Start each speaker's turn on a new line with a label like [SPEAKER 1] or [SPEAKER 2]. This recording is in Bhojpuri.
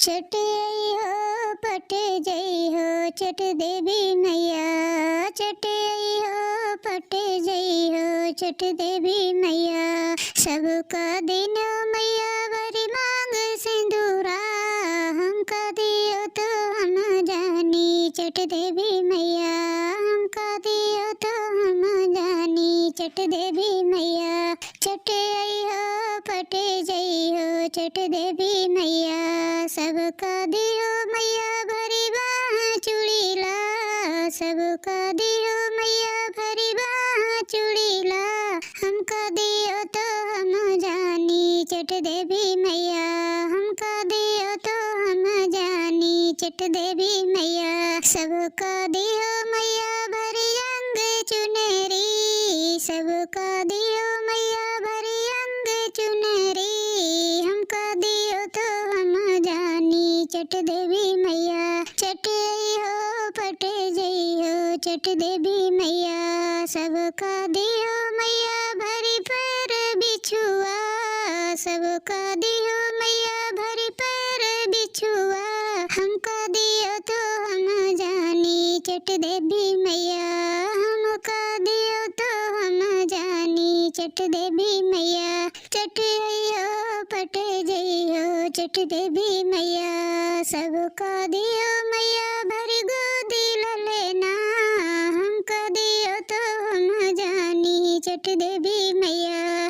[SPEAKER 1] चट आई हो पट जई हो चट देवी मैया, चट आई हो पट जई हो चट देवी मैया। सबका दिन मैया भरी मांग सिंदूरा, हमका दियो तो हम जानी चट देवी मैया, हमका दियो तो हम जानी चट देवी मैया। चट आई हो पट जई हो चट देवी मैया। सबका दियो मैया भरी बाह चूड़ीला, सबका दियो मैया भरी बाह चूड़ीला, हमका दियो तो हम जानी चट देवी मैया, हमका दियो तो हम जानी चट देवी मैया। सबका दियो मैया भरी अंग चुनरी, सबका दियो मैया भरी अंग चुनरी, हमका दियो तो हम जानी चट देवी मैया। चट आई हो पट जई हो चट देवी मैया। सबका दियो मैया भरी पर बिछुआ, सबका दियो मैया भरी पर बिछुआ, हमका दियो तो हम जानी चट देवी मैया, हमका दियो तो हम जानी चट देवी मैया। चट आई हो पट जई हो चट देवी मैया। सबका दियो मैया भरी गोदी ललेना, हमका दियो तो हम जानी चट देवी मैया।